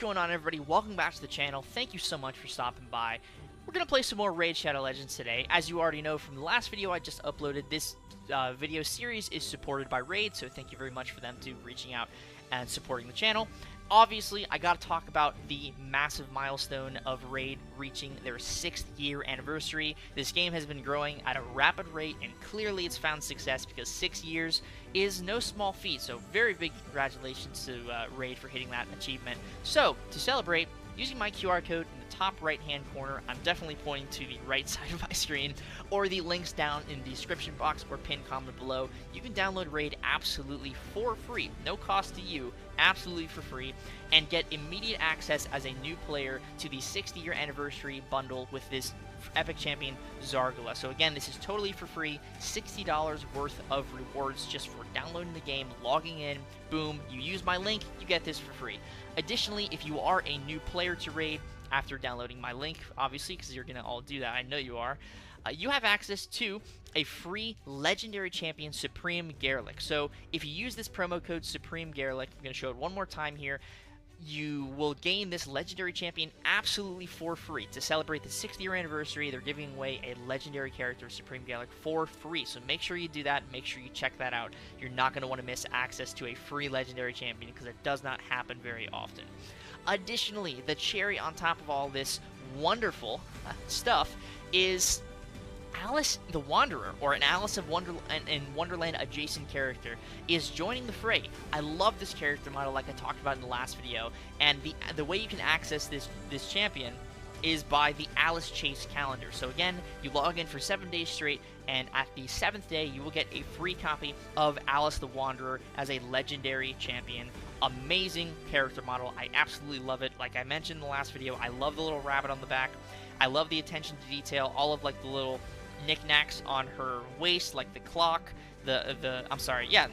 going on, everybody? Welcome back to the channel. Thank you so much for stopping by. We're going to play some more Raid Shadow Legends today. As you already know from the last video I just uploaded, this video series is supported by Raid, so thank you very much for them to reaching out and supporting the channel. Obviously, I gotta talk about the massive milestone of Raid reaching their 6th year anniversary. This game has been growing at a rapid rate, and clearly it's found success because 6 years is no small feat, so very big congratulations to Raid for hitting that achievement. So, to celebrate, using my QR code in the top right hand corner, I'm definitely pointing to the right side of my screen, or the links down in the description box or pinned comment below. You can download Raid absolutely for free, no cost to you, absolutely for free, and get immediate access as a new player to the 6th year anniversary bundle with this epic champion Zargala. So again, this is totally for free, $60 worth of rewards just for downloading the game, logging in, boom, you use my link, you get this for free. Additionally, if you are a new player to Raid after downloading my link, obviously, because you're going to all do that, I know you are, you have access to a free legendary champion, Supreme Garlic. So if you use this promo code Supreme Garlic, I'm going to show it one more time here, you will gain this legendary champion absolutely for free. To celebrate the 6th year anniversary, they're giving away a legendary character, Supreme Garlic, for free. So make sure you do that. Make sure you check that out. You're not going to want to miss access to a free legendary champion because it does not happen very often. Additionally, the cherry on top of all this wonderful stuff is Alice the Wanderer, or an Alice in Wonderland adjacent character, is joining the fray. I love this character model, like I talked about in the last video, and the way you can access this champion is by the Alice Chase calendar. So again, you log in for 7 days straight, and at the 7th day, you will get a free copy of Alice the Wanderer as a legendary champion. Amazing character model. I absolutely love it. Like I mentioned in the last video, I love the little rabbit on the back. I love the attention to detail, all of like the little knickknacks on her waist, like the clock, I'm sorry, yeah,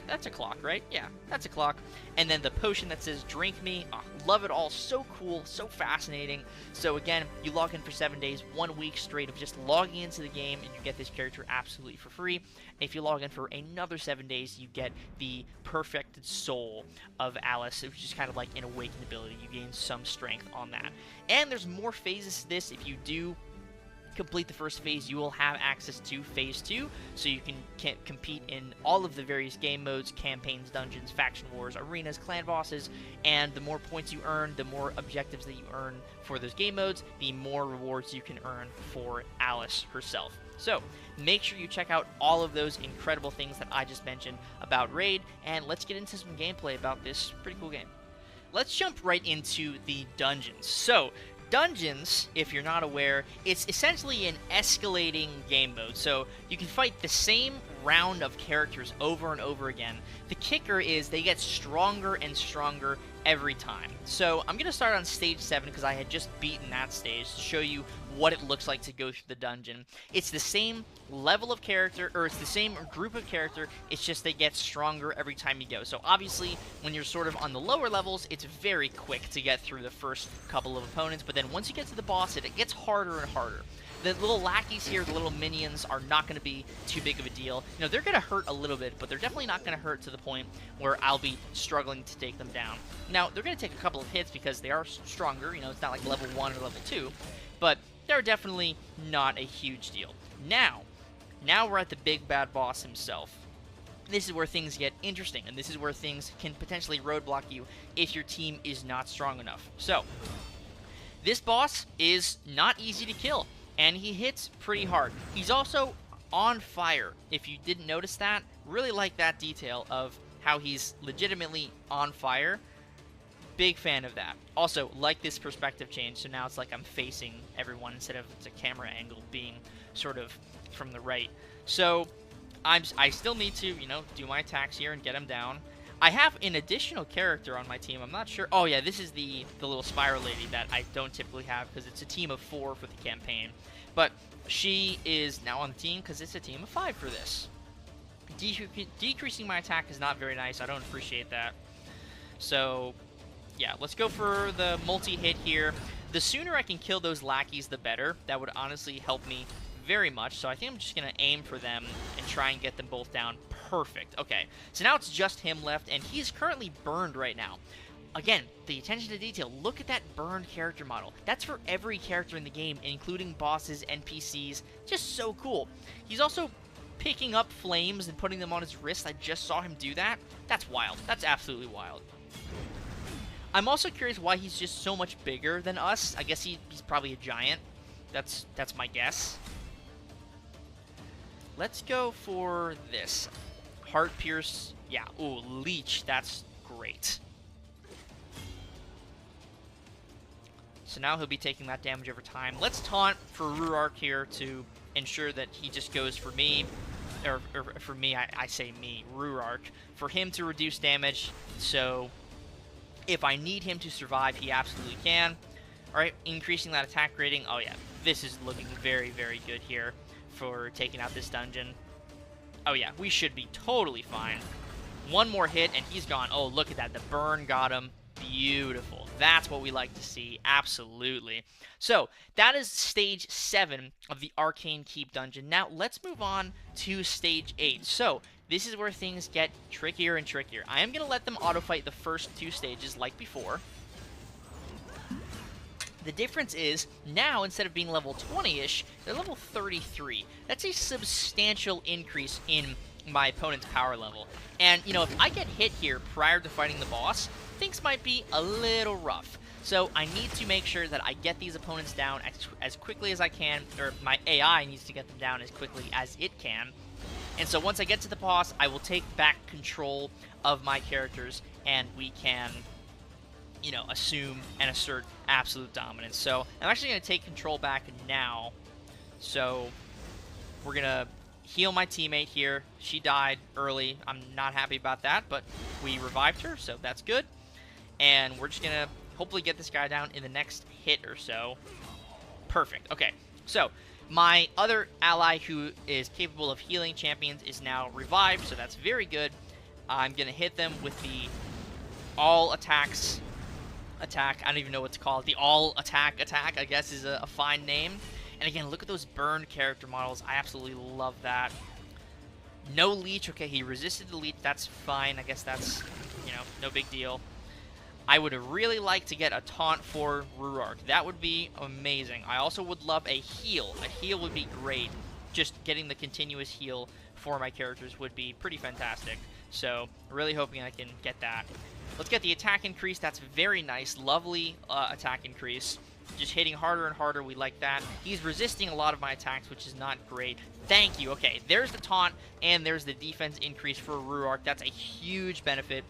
that's a clock, right? Yeah, that's a clock. And then the potion that says drink me. Oh, love it all. So cool, so fascinating. So again, you log in for 7 days, 1 week straight of just logging into the game, and you get this character absolutely for free. If you log in for another 7 days, you get the perfected soul of Alice, which is kind of like an awakened ability. You gain some strength on that. And there's more phases to this. If you do complete the first phase, you will have access to phase 2, so you can compete in all of the various game modes, campaigns, dungeons, faction wars, arenas, clan bosses, and the more points you earn, the more objectives that you earn for those game modes, the more rewards you can earn for Alice herself. So make sure you check out all of those incredible things that I just mentioned about Raid, and let's get into some gameplay about this pretty cool game. Let's jump right into the dungeons. So dungeons, if you're not aware, it's essentially an escalating game mode. So you can fight the same round of characters over and over again. The kicker is they get stronger and stronger every time. So I'm going to start on stage 7 because I had just beaten that stage to show you what it looks like to go through the dungeon. It's the same level of character, or it's the same group of character, it's just they get stronger every time you go. So obviously, when you're sort of on the lower levels, it's very quick to get through the first couple of opponents, but then once you get to the boss, it gets harder and harder. The little lackeys here, the little minions, are not going to be too big of a deal. You know, they're going to hurt a little bit, but they're definitely not going to hurt to the point where I'll be struggling to take them down. Now, they're going to take a couple of hits because they are stronger. You know, it's not like level 1 or level 2, but they're definitely not a huge deal. Now we're at the big bad boss himself. This is where things get interesting, and this is where things can potentially roadblock you if your team is not strong enough. So, this boss is not easy to kill, and he hits pretty hard. He's also on fire, if you didn't notice that. Really like that detail of how he's legitimately on fire. Big fan of that. Also, like this perspective change, so now it's like I'm facing everyone instead of it's a camera angle being sort of from the right. So, I still need to, you know, do my attacks here and get him down. I have an additional character on my team. I'm not sure. Oh, yeah, this is the little spiral lady that I don't typically have because it's a team of 4 for the campaign. But she is now on the team because it's a team of 5 for this. Decreasing my attack is not very nice. I don't appreciate that. So, yeah, let's go for the multi-hit here. The sooner I can kill those lackeys, the better. That would honestly help me very much. So I think I'm just going to aim for them and try and get them both down. Perfect. Okay, so now it's just him left, and he's currently burned right now. Again, the attention to detail. Look at that burned character model. That's for every character in the game, including bosses, NPCs. Just so cool. He's also picking up flames and putting them on his wrist. I just saw him do that. That's wild. That's absolutely wild. I'm also curious why he's just so much bigger than us. I guess he's probably a giant. That's my guess. Let's go for this. Heart Pierce. Yeah, ooh, Leech. That's great. So now he'll be taking that damage over time. Let's taunt for Rurark here to ensure that he just goes for me. Or for me, I say me, Rurark. For him to reduce damage, so if I need him to survive, he absolutely can. Alright, increasing that attack rating. Oh yeah, this is looking very, very good here for taking out this dungeon. Oh yeah, we should be totally fine. One more hit and he's gone. Oh, look at that. The burn got him. Beautiful. That's what we like to see. Absolutely. So, that is stage 7 of the Arcane Keep dungeon. Now, let's move on to stage 8. So, this is where things get trickier and trickier. I am going to let them auto-fight the first 2 stages like before. The difference is, now, instead of being level 20-ish, they're level 33. That's a substantial increase in my opponent's power level. And, you know, if I get hit here prior to fighting the boss, things might be a little rough. So I need to make sure that I get these opponents down as quickly as I can, or my AI needs to get them down as quickly as it can. And so once I get to the boss, I will take back control of my characters, and we can, you know, assume and assert absolute dominance. So I'm actually going to take control back now. So we're going to heal my teammate here. She died early. I'm not happy about that, but we revived her, so that's good. And we're just going to hopefully get this guy down in the next hit or so. Perfect. Okay, so my other ally who is capable of healing champions is now revived, so that's very good. I'm going to hit them with the all attacks attack. I don't even know what to call it. The all attack, I guess, is a fine name. And again, look at those burned character models. I absolutely love that. No leech. Okay, he resisted the leech. That's fine. I guess that's, you know, no big deal. I would really like to get a taunt for Rurark. That would be amazing. I also would love a heal. A heal would be great. Just getting the continuous heal for my characters would be pretty fantastic. So, really hoping I can get that. Let's get the attack increase. That's very nice. Lovely attack increase. Just hitting harder and harder. We like that. He's resisting a lot of my attacks, which is not great. Thank you. Okay, there's the taunt, and there's the defense increase for Rurark. That's a huge benefit.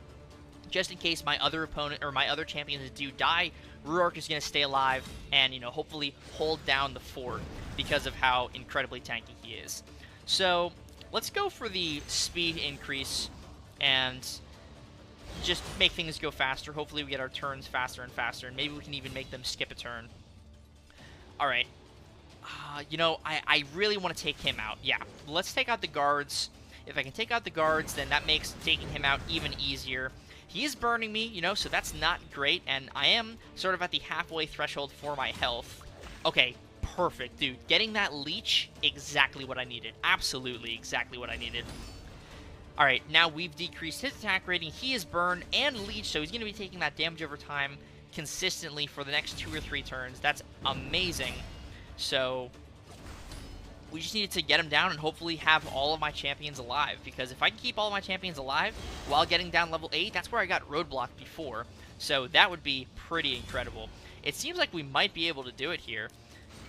Just in case my other opponent or my other champions do die, Rurark is going to stay alive and, you know, hopefully hold down the fort because of how incredibly tanky he is. So, let's go for the speed increase and just make things go faster. Hopefully we get our turns faster and faster, and maybe we can even make them skip a turn. Alright. You know, I really want to take him out. Yeah, let's take out the guards. If I can take out the guards, then that makes taking him out even easier. He is burning me, you know, so that's not great, and I am sort of at the halfway threshold for my health. Okay, perfect, dude. Getting that leech, exactly what I needed. Absolutely exactly what I needed. Alright, now we've decreased his attack rating. He is burned and leech, so he's going to be taking that damage over time consistently for the next 2 or 3 turns. That's amazing. So we just needed to get him down and hopefully have all of my champions alive, because if I can keep all of my champions alive while getting down level 8, that's where I got roadblocked before. So that would be pretty incredible. It seems like we might be able to do it here.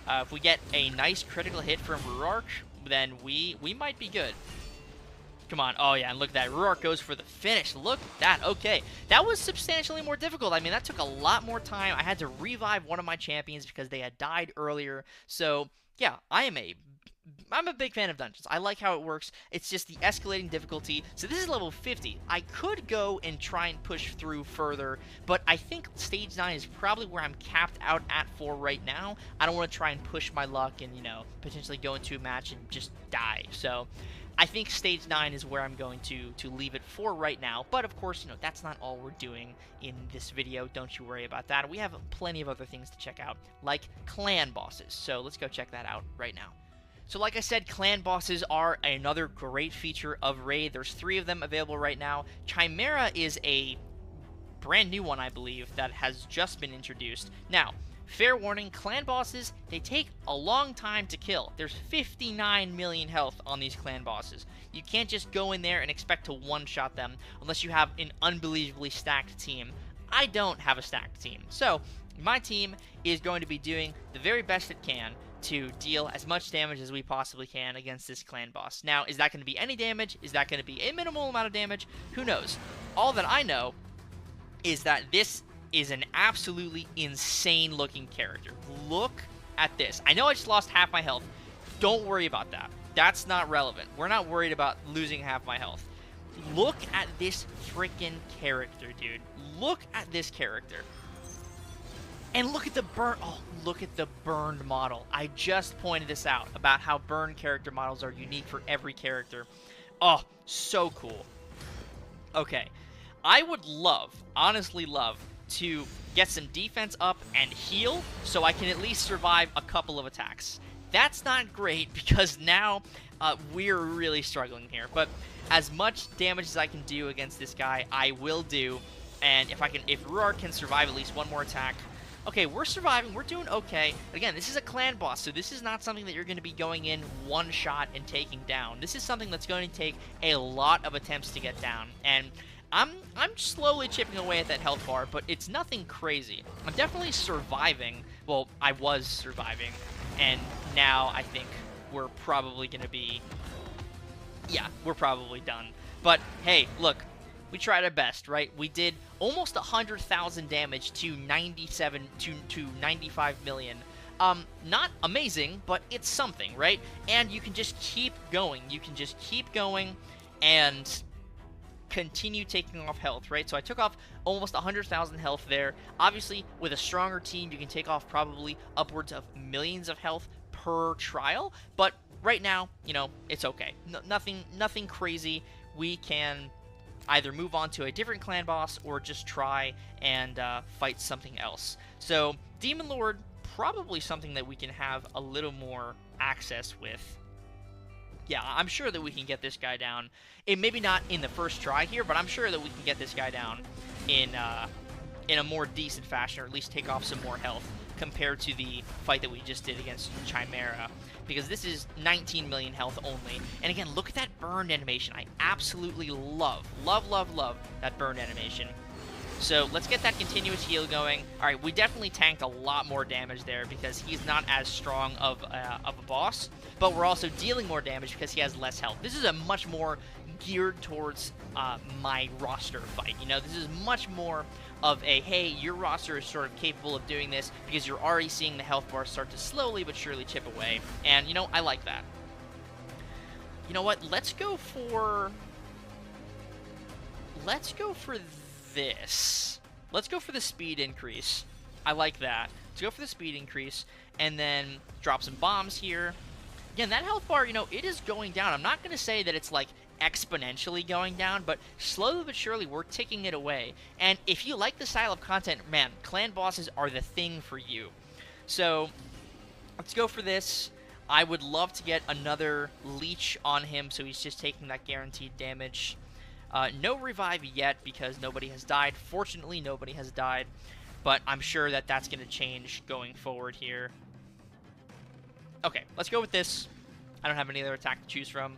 If we get a nice critical hit from Rurark, then we might be good. Come on. Oh, yeah, and look at that. Rurark goes for the finish. Look at that. Okay. That was substantially more difficult. I mean, that took a lot more time. I had to revive one of my champions because they had died earlier. So, yeah, I'm a big fan of dungeons. I like how it works. It's just the escalating difficulty. So this is level 50. I could go and try and push through further, but I think stage 9 is probably where I'm capped out at for right now. I don't want to try and push my luck and, you know, potentially go into a match and just die. So I think stage 9 is where I'm going to leave it for right now. But of course, you know, that's not all we're doing in this video. Don't you worry about that. We have plenty of other things to check out, like clan bosses. So let's go check that out right now. So like I said, clan bosses are another great feature of Raid. There's 3 of them available right now. Chimera is a brand new one, I believe, that has just been introduced. Now, fair warning, clan bosses, they take a long time to kill. There's 59 million health on these clan bosses. You can't just go in there and expect to one-shot them unless you have an unbelievably stacked team. I don't have a stacked team. So, my team is going to be doing the very best it can to deal as much damage as we possibly can against this clan boss. Now, is that going to be any damage? Is that going to be a minimal amount of damage? Who knows? All that I know is that this is an absolutely insane looking character. Look at this. I know I just lost half my health. Don't worry about that. That's not relevant. We're not worried about losing half my health. Look at this freaking character, dude. Look at this character. And look at the look at the burned model. I just pointed this out about how burned character models are unique for every character. Oh, so cool. Okay. I would love, honestly love, to get some defense up and heal so I can at least survive a couple of attacks. That's not great because now we're really struggling here. But as much damage as I can do against this guy, I will do. And if Ruark can survive at least one more attack. Okay, we're surviving. We're doing okay. Again, this is a clan boss, so this is not something that you're going to be going in one shot and taking down. This is something that's going to take a lot of attempts to get down. And I'm slowly chipping away at that health bar, but it's nothing crazy. I'm definitely surviving. Well, I was surviving, and now I think we're probably going to be... Yeah, we're probably done. But, hey, look, we tried our best, right? We did almost 100,000 damage to 95 million. Not amazing, but it's something, right? And you can just keep going. You can just keep going and continue taking off health, right? So I took off almost 100,000 health there. Obviously, with a stronger team, you can take off probably upwards of millions of health per trial. But right now, you know, it's okay. Nothing crazy. We can either move on to a different clan boss or just try and fight something else. So Demon Lord, probably something that we can have a little more access with. Yeah, I'm sure that we can get this guy down. And maybe not in the first try here, but I'm sure that we can get this guy down in a more decent fashion, or at least take off some more health compared to the fight that we just did against Chimera. Because this is 19 million health only. And again, look at that burned animation. I absolutely love that burned animation. So let's get that continuous heal going. Alright, we definitely tanked a lot more damage there because he's not as strong of a boss. But we're also dealing more damage because he has less health. This is a much more geared towards my roster fight. You know, this is much more of a, hey, your roster is sort of capable of doing this because you're already seeing the health bar start to slowly but surely chip away. And, you know, I like that. You know what? Let's go for this. Let's go for the speed increase. I like that. Let's go for the speed increase and then drop some bombs here. Again, that health bar, you know, it is going down. I'm not going to say that it's like exponentially going down, but slowly but surely we're ticking it away. And if you like the style of content, man, clan bosses are the thing for you. So let's go for this. I would love to get another leech on him so he's just taking that guaranteed damage. No revive yet because nobody has died. Fortunately, nobody has died, but I'm sure that that's going to change going forward here. Okay, let's go with this. I don't have any other attack to choose from.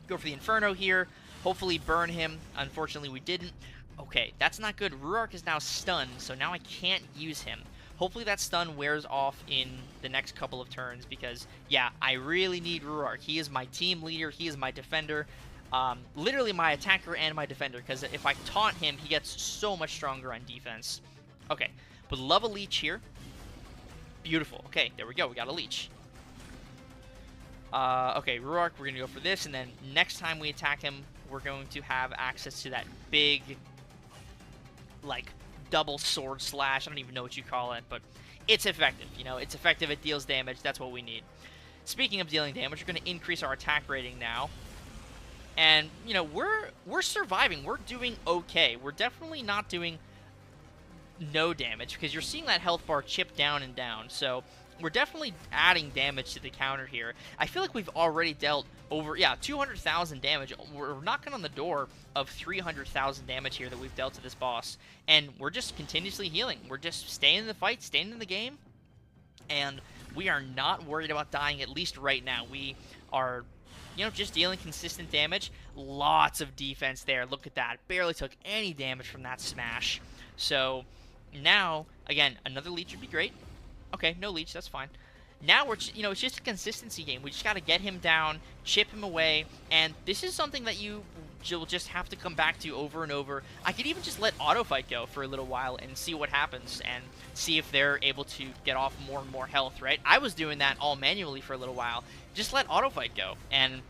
Go for the Inferno here. Hopefully burn him. Unfortunately, we didn't. Okay, that's not good. Ruark is now stunned, so now I can't use him. Hopefully that stun wears off in the next couple of turns because, yeah, I really need Ruark. He is my team leader. He is my defender. Literally my attacker and my defender, because if I taunt him, he gets so much stronger on defense. Okay, but love a leech here. Beautiful. Okay, there we go. We got a leech. Okay, Ruark, we're going to go for this, and then next time we attack him, we're going to have access to that big, like, double sword slash. I don't even know what you call it, but it's effective. You know, it's effective. It deals damage. That's what we need. Speaking of dealing damage, we're going to increase our attack rating now. And, you know, we're surviving. We're doing okay. We're definitely not doing no damage because you're seeing that health bar chip down and down. So we're definitely adding damage to the counter here. I feel like we've already dealt over, yeah, 200,000 damage. We're knocking on the door of 300,000 damage here that we've dealt to this boss, and we're just continuously healing. We're just staying in the fight, staying in the game, and we are not worried about dying, at least right now. We are, you know, just dealing consistent damage. Lots of defense there. Look at that. Barely took any damage from that smash. So now, again, another leech would be great. Okay, no leech, that's fine. Now we're, you know, it's just a consistency game. We just got to get him down, chip him away, and this is something that you'll just have to come back to over and over. I could even just let auto fight go for a little while and see what happens, and see if they're able to get off more and more health, right? I was doing that all manually for a little while. Just let auto fight go, and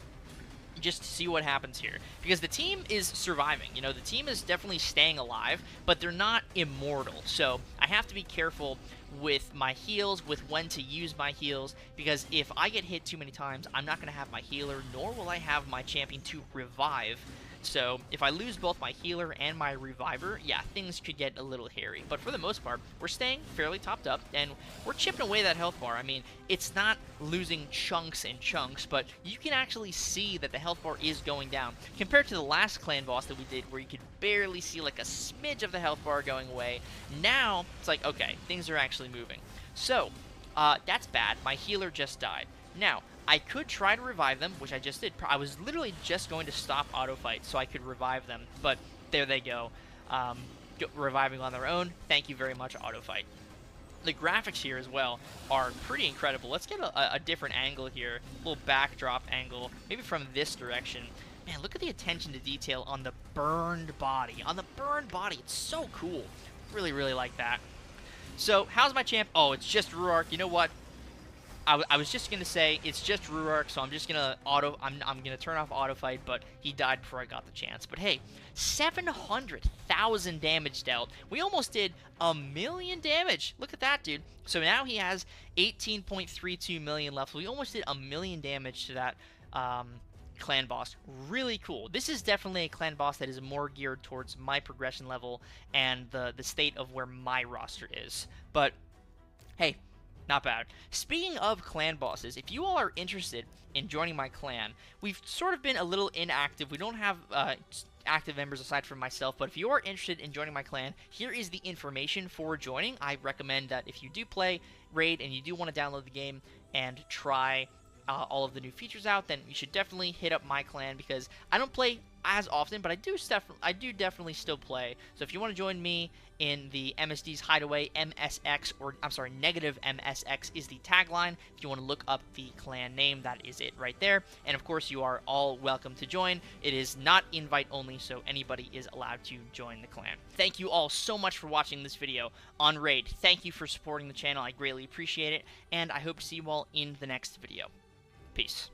just see what happens here, because the team is surviving. You know, the team is definitely staying alive, but they're not immortal, so I have to be careful with my heals, with when to use my heals, because if I get hit too many times, I'm not going to have my healer, nor will I have my champion to revive. So if I lose both my healer and my reviver, yeah, things could get a little hairy. But for the most part, we're staying fairly topped up, and we're chipping away that health bar. I mean, it's not losing chunks and chunks, but you can actually see that the health bar is going down. Compared to the last clan boss that we did, where you could barely see like a smidge of the health bar going away, now it's like, okay, things are actually moving. So, that's bad. My healer just died. Now, I could try to revive them, which I just did. I was literally just going to stop auto fight so I could revive them, but there they go. Reviving on their own. Thank you very much, auto fight. The graphics here as well are pretty incredible. Let's get a different angle here, a little backdrop angle, maybe from this direction. Man, look at the attention to detail on the burned body. On the burned body, it's so cool. Really, really like that. So, how's my champ? Oh, it's just Ruark. You know what? I was just gonna say it's just Ruark, so I'm just gonna I'm gonna turn off auto fight, but he died before I got the chance. But hey, 700,000 damage dealt. We almost did 1,000,000 damage. Look at that, dude. So now he has 18.32 million left. We almost did 1,000,000 damage to that clan boss. Really cool. This is definitely a clan boss that is more geared towards my progression level and the state of where my roster is. But hey, not bad. Speaking of clan bosses, if you all are interested in joining my clan, we've sort of been a little inactive. We don't have active members aside from myself, but if you are interested in joining my clan, here is the information for joining. I recommend that if you do play Raid and you do want to download the game and try all of the new features out, then you should definitely hit up my clan, because I don't play as often, but I do definitely still play. So if you want to join me in the MSD's Hideaway, MSX, or I'm sorry, negative MSX is the tagline. If you want to look up the clan name, that is it right there. And of course, you are all welcome to join. It is not invite only, so anybody is allowed to join the clan. Thank you all so much for watching this video on Raid. Thank you for supporting the channel. I greatly appreciate it, and I hope to see you all in the next video. Peace.